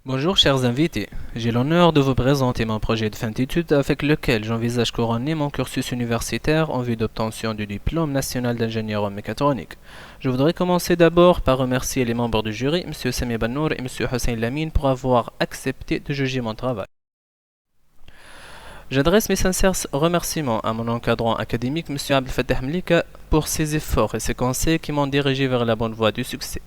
Bonjour chers invités, j'ai l'honneur de vous présenter mon projet de fin d'études avec lequel j'envisage couronner mon cursus universitaire en vue d'obtention du diplôme national d'ingénieur en mécatronique. Je voudrais commencer d'abord par remercier les membres du jury, M. Sami Bannour et M. Hussein Lamine, pour avoir accepté de juger mon travail. J'adresse mes sincères remerciements à mon encadrant académique, M. Abdel Fattah Mlika, pour ses efforts et ses conseils qui m'ont dirigé vers la bonne voie du succès.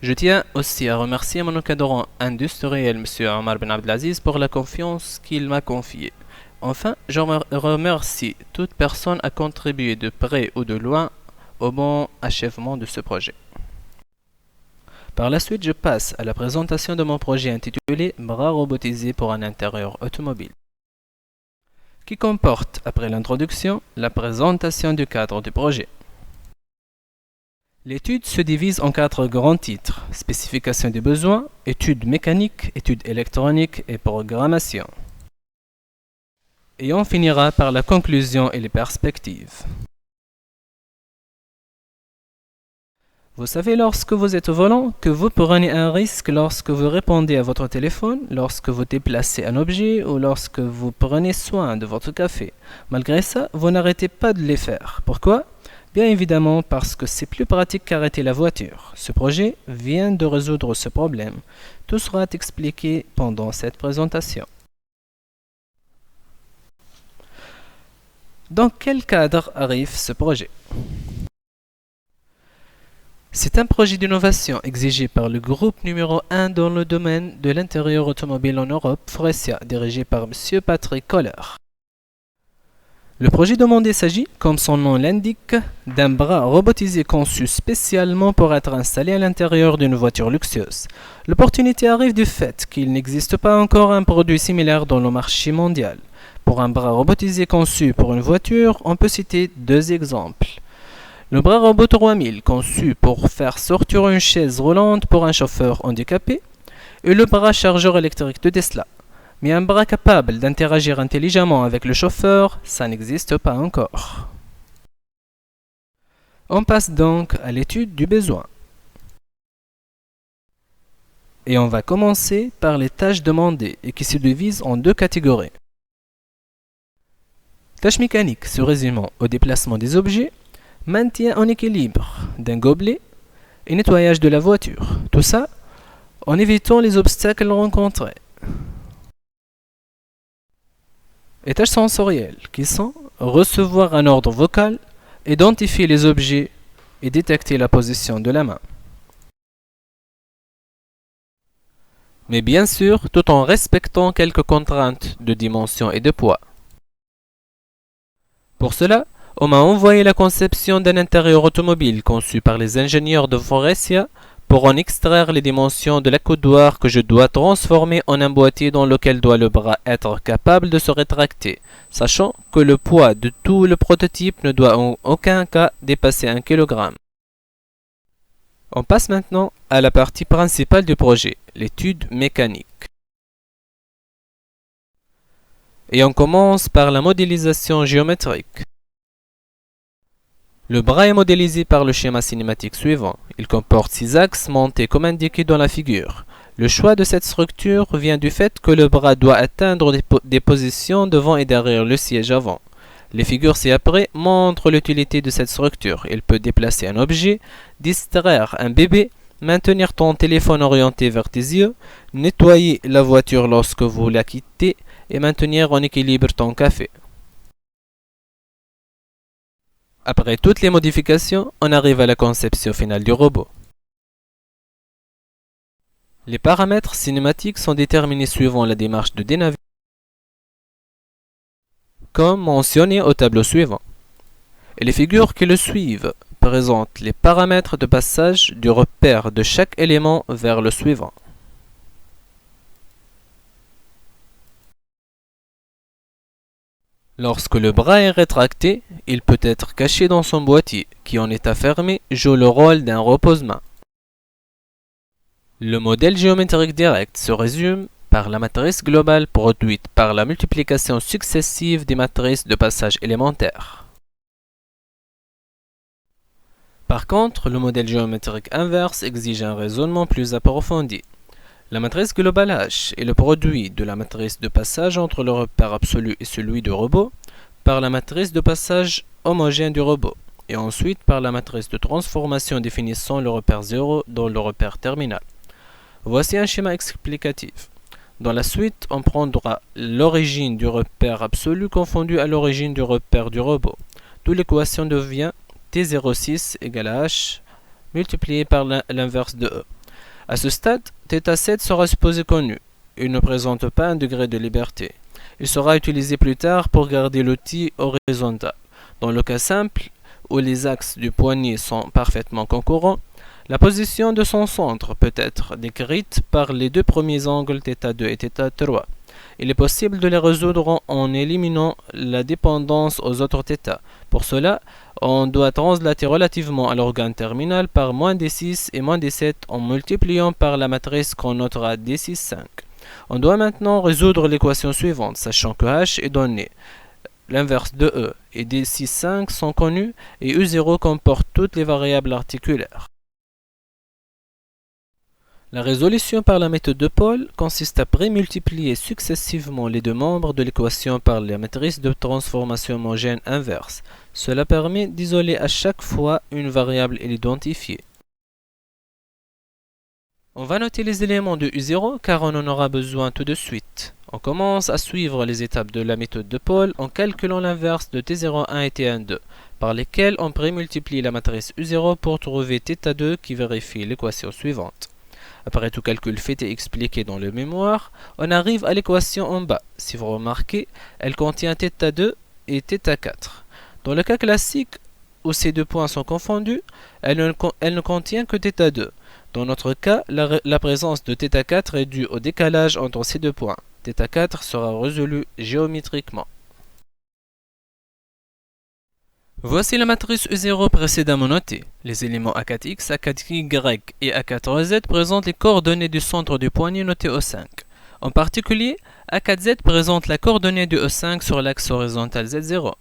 Je tiens aussi à remercier mon encadrant industriel, M. Omar Ben Abdelaziz, pour la confiance qu'il m'a confiée. Enfin, je remercie toute personne à contribuer de près ou de loin au bon achèvement de ce projet. Par la suite, je passe à la présentation de mon projet intitulé Bras robotisés pour un intérieur automobile, qui comporte, après l'introduction, la présentation du cadre du projet. L'étude se divise en 4 grands titres: spécification des besoins, études mécaniques, études électroniques et programmation. Et on finira par la conclusion et les perspectives. Vous savez lorsque vous êtes au volant que vous prenez un risque lorsque vous répondez à votre téléphone, lorsque vous déplacez un objet ou lorsque vous prenez soin de votre café. Malgré ça, vous n'arrêtez pas de les faire. Pourquoi ? Bien évidemment parce que c'est plus pratique qu'arrêter la voiture. Ce projet vient de résoudre ce problème. Tout sera expliqué pendant cette présentation. Dans quel cadre arrive ce projet ? C'est un projet d'innovation exigé par le groupe numéro 1 dans le domaine de l'intérieur automobile en Europe, Faurecia, dirigé par M. Patrick Koller. Le projet demandé s'agit, comme son nom l'indique, d'un bras robotisé conçu spécialement pour être installé à l'intérieur d'une voiture luxueuse. L'opportunité arrive du fait qu'il n'existe pas encore un produit similaire dans le marché mondial. Pour un bras robotisé conçu pour une voiture, on peut citer 2 exemples. Le bras robot 3000, conçu pour faire sortir une chaise roulante pour un chauffeur handicapé, et le bras chargeur électrique de Tesla. Mais un bras capable d'interagir intelligemment avec le chauffeur, ça n'existe pas encore. On passe donc à l'étude du besoin. Et on va commencer par les tâches demandées et qui se divisent en 2 catégories. Tâches mécaniques se résumant au déplacement des objets, maintien en équilibre d'un gobelet et nettoyage de la voiture. Tout ça en évitant les obstacles rencontrés. Et tâches sensorielles qui sont recevoir un ordre vocal, identifier les objets et détecter la position de la main. Mais bien sûr, tout en respectant quelques contraintes de dimension et de poids. Pour cela, on m'a envoyé la conception d'un intérieur automobile conçu par les ingénieurs de Faurecia pour en extraire les dimensions de l'accoudoir que je dois transformer en un boîtier dans lequel doit le bras être capable de se rétracter, sachant que le poids de tout le prototype ne doit en aucun cas dépasser 1 kg. On passe maintenant à la partie principale du projet, l'étude mécanique. Et on commence par la modélisation géométrique. Le bras est modélisé par le schéma cinématique suivant. Il comporte 6 axes montés comme indiqué dans la figure. Le choix de cette structure vient du fait que le bras doit atteindre des positions devant et derrière le siège avant. Les figures ci-après montrent l'utilité de cette structure. Il peut déplacer un objet, distraire un bébé, maintenir ton téléphone orienté vers tes yeux, nettoyer la voiture lorsque vous la quittez et maintenir en équilibre ton café. Après toutes les modifications, on arrive à la conception finale du robot. Les paramètres cinématiques sont déterminés suivant la démarche de dénavigation, comme mentionné au tableau suivant. Et les figures qui le suivent présentent les paramètres de passage du repère de chaque élément vers le suivant. Lorsque le bras est rétracté, il peut être caché dans son boîtier, qui en état fermé joue le rôle d'un repose-main. Le modèle géométrique direct se résume par la matrice globale produite par la multiplication successive des matrices de passage élémentaires. Par contre, le modèle géométrique inverse exige un raisonnement plus approfondi. La matrice globale H est le produit de la matrice de passage entre le repère absolu et celui du robot par la matrice de passage homogène du robot et ensuite par la matrice de transformation définissant le repère 0 dans le repère terminal. Voici un schéma explicatif. Dans la suite, on prendra l'origine du repère absolu confondue à l'origine du repère du robot. D'où l'équation devient T06 égale à H multiplié par l'inverse de E. À ce stade, θ7 sera supposé connu. Il ne présente pas un degré de liberté. Il sera utilisé plus tard pour garder l'outil horizontal. Dans le cas simple, où les axes du poignet sont parfaitement concurrents, la position de son centre peut être décrite par les deux premiers angles θ2 et θ3. Il est possible de les résoudre en éliminant la dépendance aux autres θ. Pour cela, on doit translater relativement à l'organe terminal par moins d6 et moins d7 en multipliant par la matrice qu'on notera d6, 5. On doit maintenant résoudre l'équation suivante, sachant que H est donné. L'inverse de E et d6, 5 sont connus et U0 comporte toutes les variables articulaires. La résolution par la méthode de Paul consiste à prémultiplier successivement les deux membres de l'équation par la matrice de transformation homogène inverse. Cela permet d'isoler à chaque fois une variable et l'identifier. On va noter les éléments de U0 car on en aura besoin tout de suite. On commence à suivre les étapes de la méthode de Paul en calculant l'inverse de T01 et T12, par lesquelles on prémultiplie la matrice U0 pour trouver θ2 qui vérifie l'équation suivante. Après tout calcul fait et expliqué dans le mémoire, on arrive à l'équation en bas. Si vous remarquez, elle contient θ2 et θ4. Dans le cas classique, où ces deux points sont confondus, elle ne contient que θ2. Dans notre cas, la présence de θ4 est due au décalage entre ces deux points. θ4 sera résolu géométriquement. Voici la matrice U0 précédemment notée. Les éléments A4X, A4Y et A4Z présentent les coordonnées du centre du poignet noté au 5. En particulier, A4Z présente la coordonnée du E5 sur l'axe horizontal Z0.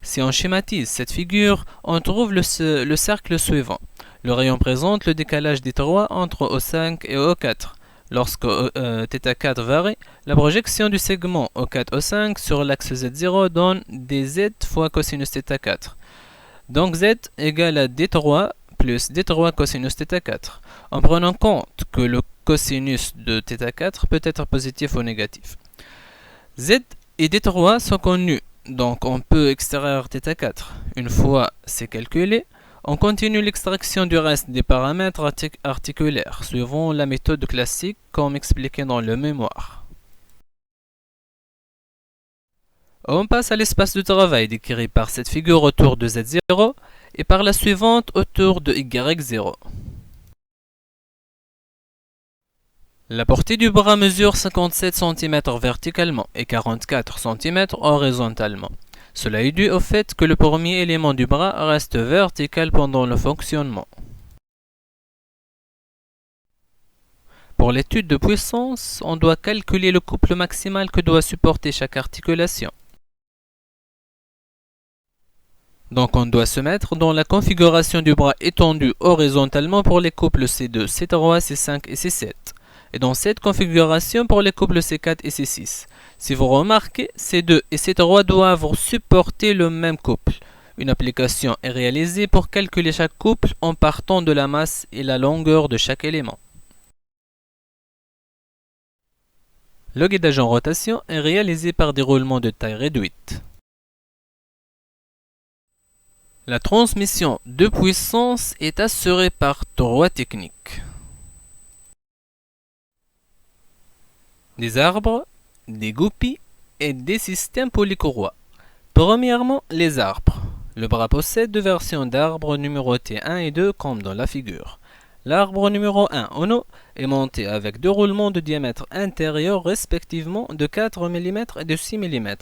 Si on schématise cette figure, on trouve le cercle suivant. Le rayon présente le décalage des 3 entre O5 et O4. Lorsque θ4 varie, la projection du segment O4-O5 sur l'axe Z0 donne dz fois cosinus θ4. Donc z égale à d3 plus d3 cosinus θ4, en prenant compte que le cosinus de θ4 peut être positif ou négatif. Z et d3 sont connus, donc on peut extraire θ4. Une fois c'est calculé, on continue l'extraction du reste des paramètres articulaires, suivant la méthode classique comme expliqué dans le mémoire. On passe à l'espace de travail décrit par cette figure autour de Z0 et par la suivante autour de Y0. La portée du bras mesure 57 cm verticalement et 44 cm horizontalement. Cela est dû au fait que le premier élément du bras reste vertical pendant le fonctionnement. Pour l'étude de puissance, on doit calculer le couple maximal que doit supporter chaque articulation. Donc on doit se mettre dans la configuration du bras étendu horizontalement pour les couples C2, C3, C5 et C7. Et dans cette configuration pour les couples C4 et C6. Si vous remarquez, C2 et C3 doivent supporter le même couple. Une application est réalisée pour calculer chaque couple en partant de la masse et la longueur de chaque élément. Le guidage en rotation est réalisé par des roulements de taille réduite. La transmission de puissance est assurée par 3 techniques. Des arbres, des goupilles et des systèmes polycourroies. Premièrement, les arbres. Le bras possède deux versions d'arbres numérotés 1 et 2 comme dans la figure. L'arbre numéro 1 en haut est monté avec deux roulements de diamètre intérieur respectivement de 4 mm et de 6 mm.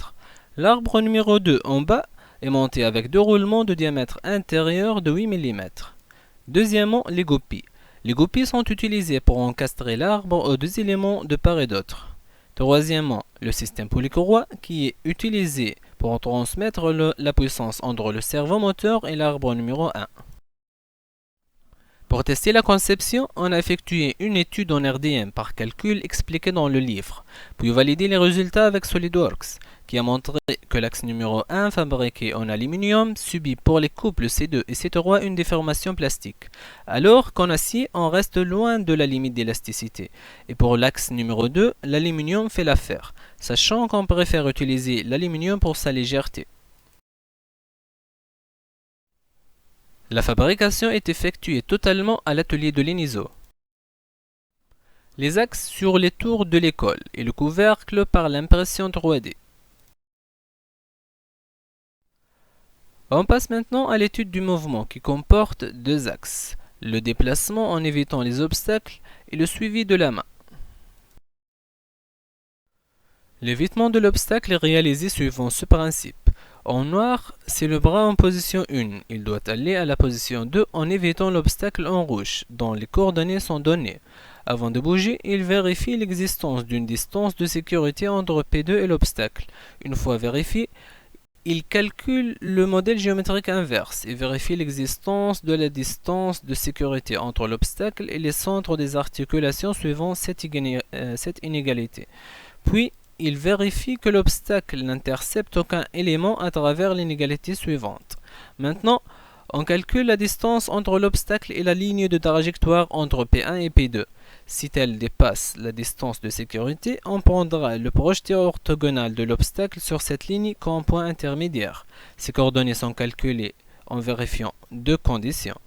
L'arbre numéro 2 en bas est monté avec deux roulements de diamètre intérieur de 8 mm. Deuxièmement, les goupilles. Les goupilles sont utilisées pour encastrer l'arbre aux deux éléments de part et d'autre. Troisièmement, le système polycourroie qui est utilisé pour transmettre la puissance entre le servomoteur et l'arbre numéro 1. Pour tester la conception, on a effectué une étude en RDM par calcul expliqué dans le livre, puis validé les résultats avec SolidWorks, qui a montré que l'axe numéro 1 fabriqué en aluminium subit pour les couples C2 et C3 une déformation plastique, alors qu'en acier on reste loin de la limite d'élasticité. Et pour l'axe numéro 2, l'aluminium fait l'affaire, sachant qu'on préfère utiliser l'aluminium pour sa légèreté. La fabrication est effectuée totalement à l'atelier de l'Eniso. Les axes sur les tours de l'école et le couvercle par l'impression 3D. On passe maintenant à l'étude du mouvement qui comporte deux axes, le déplacement en évitant les obstacles et le suivi de la main. L'évitement de l'obstacle est réalisé suivant ce principe. En noir, c'est le bras en position 1. Il doit aller à la position 2 en évitant l'obstacle en rouge, dont les coordonnées sont données. Avant de bouger, il vérifie l'existence d'une distance de sécurité entre P2 et l'obstacle. Une fois vérifié, il calcule le modèle géométrique inverse et vérifie l'existence de la distance de sécurité entre l'obstacle et les centres des articulations suivant cette inégalité. Puis, il vérifie que l'obstacle n'intercepte aucun élément à travers l'inégalité suivante. Maintenant, on calcule la distance entre l'obstacle et la ligne de trajectoire entre P1 et P2. Si elle dépasse la distance de sécurité, on prendra le projeté orthogonal de l'obstacle sur cette ligne comme point intermédiaire. Ces coordonnées sont calculées en vérifiant deux conditions.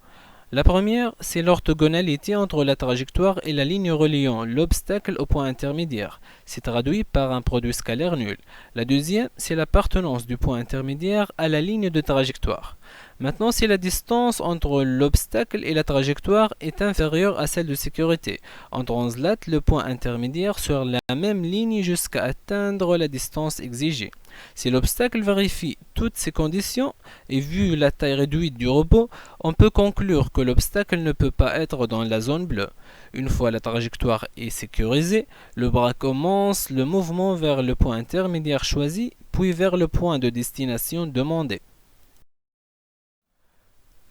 La première, c'est l'orthogonalité entre la trajectoire et la ligne reliant l'obstacle au point intermédiaire. C'est traduit par un produit scalaire nul. La deuxième, c'est l'appartenance du point intermédiaire à la ligne de trajectoire. Maintenant, si la distance entre l'obstacle et la trajectoire est inférieure à celle de sécurité, on translate le point intermédiaire sur la même ligne jusqu'à atteindre la distance exigée. Si l'obstacle vérifie toutes ces conditions, et vu la taille réduite du robot, on peut conclure que l'obstacle ne peut pas être dans la zone bleue. Une fois la trajectoire est sécurisée, le bras commence le mouvement vers le point intermédiaire choisi, puis vers le point de destination demandé.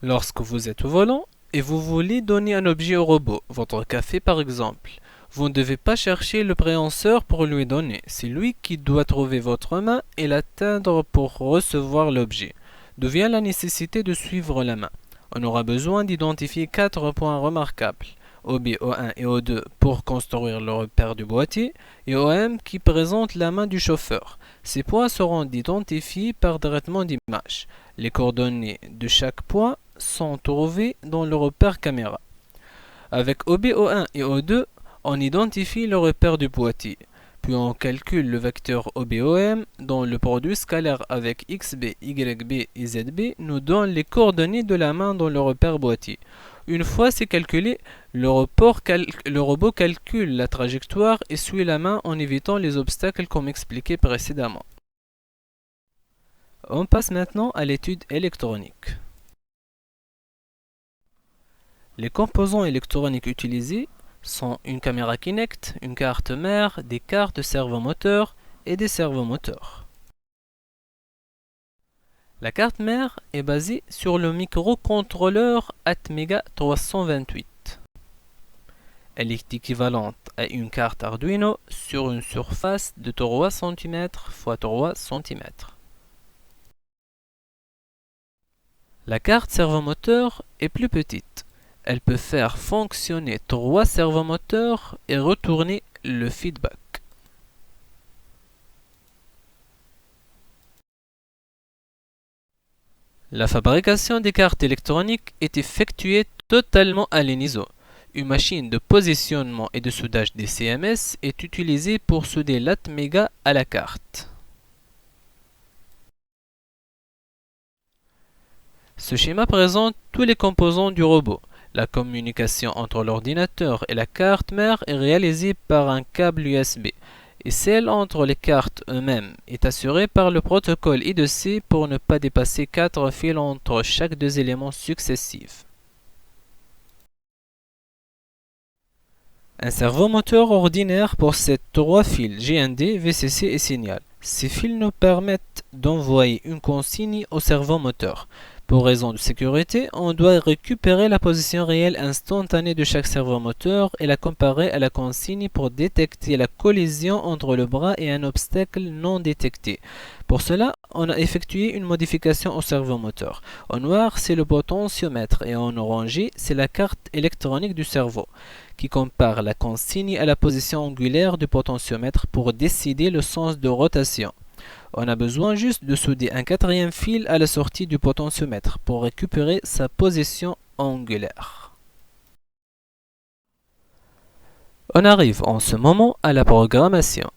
Lorsque vous êtes au volant et vous voulez donner un objet au robot, votre café par exemple, vous ne devez pas chercher le préhenseur pour lui donner. C'est lui qui doit trouver votre main et l'atteindre pour recevoir l'objet. D'où vient la nécessité de suivre la main. On aura besoin d'identifier 4 points remarquables, OB, O1 et O2 pour construire le repère du boîtier, et OM qui présente la main du chauffeur. Ces points seront identifiés par traitement d'image. Les coordonnées de chaque point sont trouvées dans le repère caméra. Avec OB, O1 et O2, on identifie le repère du boîtier, puis on calcule le vecteur OBOM dont le produit scalaire avec XB, YB et ZB nous donne les coordonnées de la main dans le repère boîtier. Une fois c'est calculé, le robot calcule la trajectoire et suit la main en évitant les obstacles comme expliqué précédemment. On passe maintenant à l'étude électronique. Les composants électroniques utilisés sont une caméra Kinect, une carte mère, des cartes servomoteurs et des servomoteurs. La carte mère est basée sur le microcontrôleur Atmega 328. Elle est équivalente à une carte Arduino sur une surface de 3 cm x 3 cm. La carte servomoteur est plus petite. Elle peut faire fonctionner 3 servomoteurs et retourner le feedback. La fabrication des cartes électroniques est effectuée totalement à l'Eniso. Une machine de positionnement et de soudage des CMS est utilisée pour souder l'Atmega à la carte. Ce schéma présente tous les composants du robot. La communication entre l'ordinateur et la carte mère est réalisée par un câble USB et celle entre les cartes eux-mêmes est assurée par le protocole I2C pour ne pas dépasser 4 fils entre chaque deux éléments successifs. Un servomoteur ordinaire possède 3 fils GND, VCC et signal. Ces fils nous permettent d'envoyer une consigne au servomoteur. Pour raison de sécurité, on doit récupérer la position réelle instantanée de chaque servomoteur et la comparer à la consigne pour détecter la collision entre le bras et un obstacle non détecté. Pour cela, on a effectué une modification au servomoteur. En noir, c'est le potentiomètre et en orangé, c'est la carte électronique du cerveau qui compare la consigne à la position angulaire du potentiomètre pour décider le sens de rotation. On a besoin juste de souder un quatrième fil à la sortie du potentiomètre pour récupérer sa position angulaire. On arrive en ce moment à la programmation.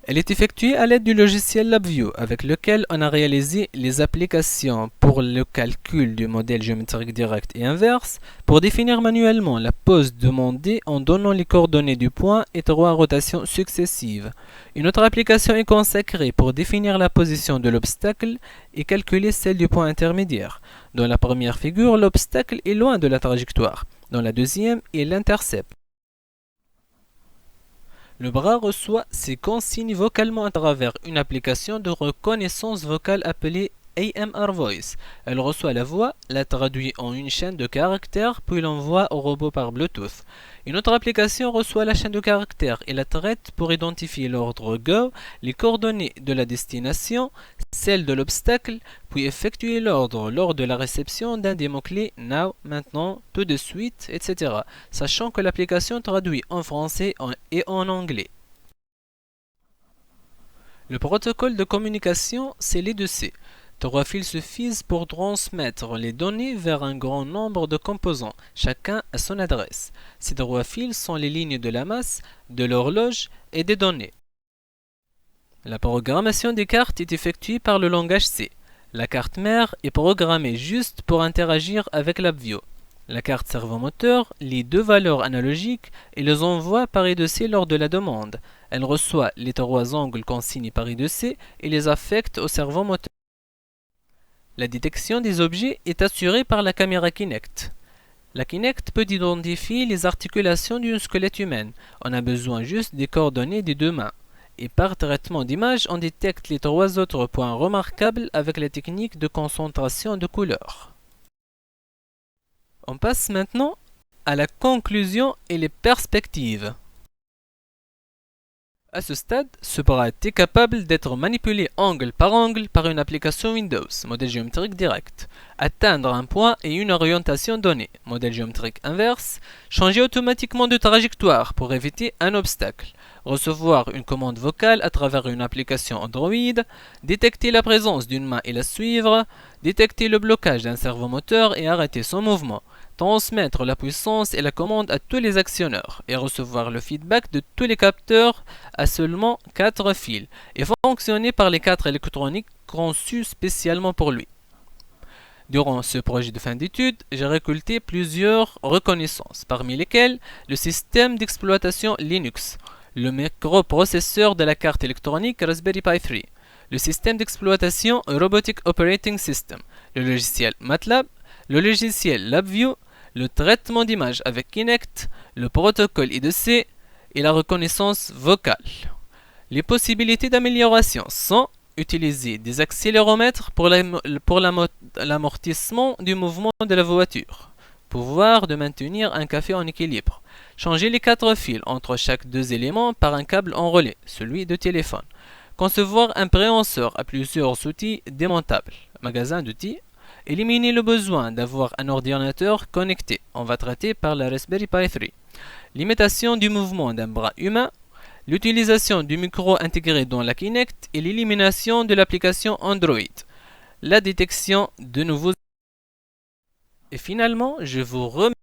Elle est effectuée à l'aide du logiciel LabVIEW avec lequel on a réalisé les applications pour le calcul du modèle géométrique direct et inverse, pour définir manuellement la pose demandée en donnant les coordonnées du point et 3 rotations successives. Une autre application est consacrée pour définir la position de l'obstacle et calculer celle du point intermédiaire. Dans la première figure, l'obstacle est loin de la trajectoire. Dans la deuxième, il l'intercepte. Le bras reçoit ses consignes vocalement à travers une application de reconnaissance vocale appelée AMR Voice. Elle reçoit la voix, la traduit en une chaîne de caractères, puis l'envoie au robot par Bluetooth. Une autre application reçoit la chaîne de caractères et la traite pour identifier l'ordre Go, les coordonnées de la destination, celles de l'obstacle, puis effectuer l'ordre lors de la réception d'un des mots-clés Now, maintenant, tout de suite, etc. Sachant que l'application traduit en français et en anglais. Le protocole de communication, c'est les 2C. 3 fils suffisent pour transmettre les données vers un grand nombre de composants, chacun à son adresse. Ces 3 fils sont les lignes de la masse, de l'horloge et des données. La programmation des cartes est effectuée par le langage C. La carte mère est programmée juste pour interagir avec LabVIEW. La carte servomoteur lit 2 valeurs analogiques et les envoie par I2C lors de la demande. Elle reçoit les 3 angles consignés par I2C et les affecte au servomoteur. La détection des objets est assurée par la caméra Kinect. La Kinect peut identifier les articulations d'une squelette humaine. On a besoin juste des coordonnées des 2 mains. Et par traitement d'image, on détecte les 3 autres points remarquables avec la technique de concentration de couleurs. On passe maintenant à la conclusion et les perspectives. À ce stade, ce bras est capable d'être manipulé angle par une application Windows, modèle géométrique direct, atteindre un point et une orientation donnée, modèle géométrique inverse, changer automatiquement de trajectoire pour éviter un obstacle, recevoir une commande vocale à travers une application Android, détecter la présence d'une main et la suivre, détecter le blocage d'un servomoteur et arrêter son mouvement, transmettre la puissance et la commande à tous les actionneurs et recevoir le feedback de tous les capteurs à seulement 4 fils et fonctionner par les 4 électroniques conçus spécialement pour lui. Durant ce projet de fin d'études, j'ai récolté plusieurs reconnaissances, parmi lesquelles le système d'exploitation Linux, le microprocesseur de la carte électronique Raspberry Pi 3, le système d'exploitation Robotic Operating System, le logiciel MATLAB, le logiciel LabVIEW, le traitement d'image avec Kinect, le protocole I2C et la reconnaissance vocale. Les possibilités d'amélioration sont utiliser des accéléromètres pour l'amortissement du mouvement de la voiture, pouvoir de maintenir un café en équilibre, changer les 4 fils entre chaque 2 éléments par un câble enroulé, celui de téléphone, concevoir un préhenseur à plusieurs outils démontables, magasin d'outils, éliminer le besoin d'avoir un ordinateur connecté, on va traiter par la Raspberry Pi 3, l'imitation du mouvement d'un bras humain, l'utilisation du micro intégré dans la Kinect et l'élimination de l'application Android, la détection de nouveaux. Et finalement, je vous remercie.